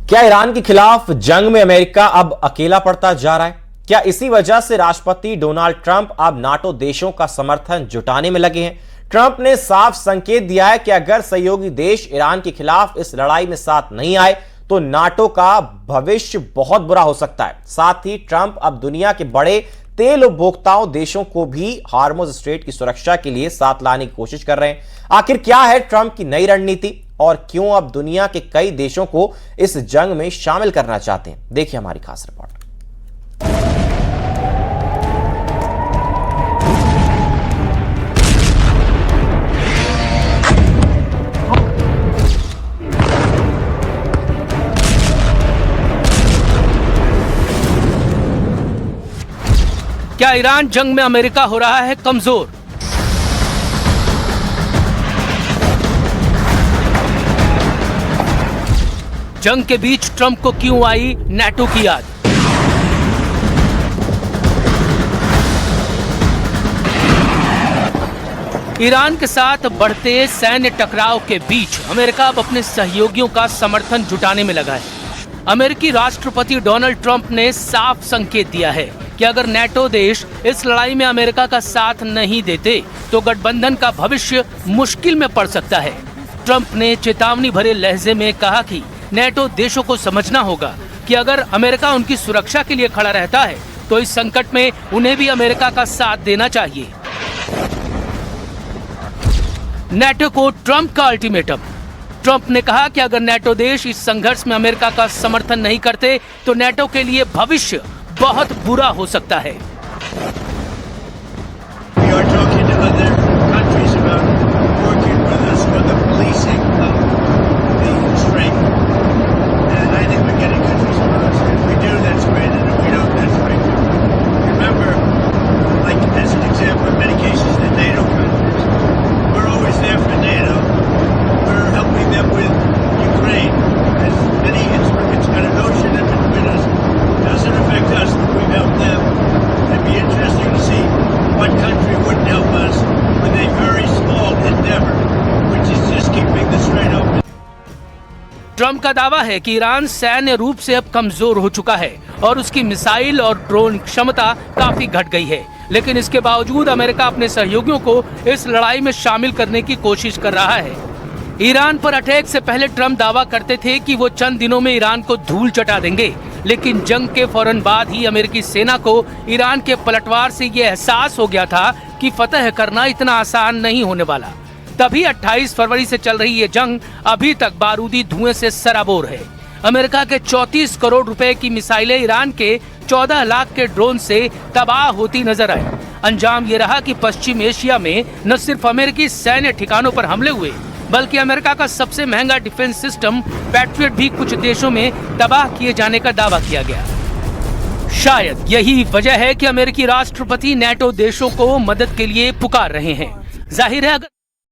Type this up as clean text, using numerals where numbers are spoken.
क्या ईरान के खिलाफ जंग में अमेरिका अब अकेला पड़ता जा रहा है? क्या इसी वजह से राष्ट्रपति डोनाल्ड ट्रंप अब नाटो देशों का समर्थन जुटाने में लगे हैं? ट्रंप ने साफ संकेत दिया है कि अगर सहयोगी देश ईरान के खिलाफ इस लड़ाई में साथ नहीं आए तो नाटो का भविष्य बहुत बुरा हो सकता है। साथ ही ट्रंप अब दुनिया के बड़े तेल उपभोक्ताओं देशों को भी हार्मुज स्ट्रेट की सुरक्षा के लिए साथ लाने की कोशिश कर रहे हैं। आखिर क्या है ट्रंप की नई रणनीति और क्यों अब दुनिया के कई देशों को इस जंग में शामिल करना चाहते हैं? देखिए हमारी खास रिपोर्ट। क्या ईरान जंग में अमेरिका हो रहा है कमजोर? जंग के बीच ट्रंप को क्यों आई नाटो की याद? ईरान के साथ बढ़ते सैन्य टकराव के बीच अमेरिका अब अपने सहयोगियों का समर्थन जुटाने में लगा है। अमेरिकी राष्ट्रपति डोनाल्ड ट्रंप ने साफ संकेत दिया है कि अगर नाटो देश इस लड़ाई में अमेरिका का साथ नहीं देते तो गठबंधन का भविष्य मुश्किल में पड़ सकता है। ट्रंप ने चेतावनी भरे लहजे में कहा कि नाटो देशों को समझना होगा कि अगर अमेरिका उनकी सुरक्षा के लिए खड़ा रहता है तो इस संकट में उन्हें भी अमेरिका का साथ देना चाहिए। नाटो को ट्रंप का अल्टीमेटम। ट्रंप ने कहा कि अगर नाटो देश इस संघर्ष में अमेरिका का समर्थन नहीं करते तो नाटो के लिए भविष्य बहुत बुरा हो सकता है। ट्रंप का दावा है कि ईरान सैन्य रूप से अब कमजोर हो चुका है और उसकी मिसाइल और ड्रोन क्षमता काफी घट गई है, लेकिन इसके बावजूद अमेरिका अपने सहयोगियों को इस लड़ाई में शामिल करने की कोशिश कर रहा है। ईरान पर अटैक से पहले ट्रंप दावा करते थे कि वो चंद दिनों में ईरान को धूल चटा देंगे, लेकिन जंग के फौरन बाद ही अमेरिकी सेना को ईरान के पलटवार से ये एहसास हो गया था कि फतह करना इतना आसान नहीं होने वाला। तभी 28 फरवरी से चल रही ये जंग अभी तक बारूदी धुएं से सराबोर है। अमेरिका के 34 करोड़ रुपए की मिसाइलें ईरान के 14 लाख के ड्रोन से तबाह होती नजर आई। अंजाम ये रहा कि पश्चिम एशिया में न सिर्फ अमेरिकी सैन्य ठिकानों पर हमले हुए, बल्कि अमेरिका का सबसे महंगा डिफेंस सिस्टम पैट्रियट भी कुछ देशों में तबाह किए जाने का दावा किया गया। शायद यही वजह है कि अमेरिकी राष्ट्रपति नाटो देशों को मदद के लिए पुकार रहे हैं। जाहिर है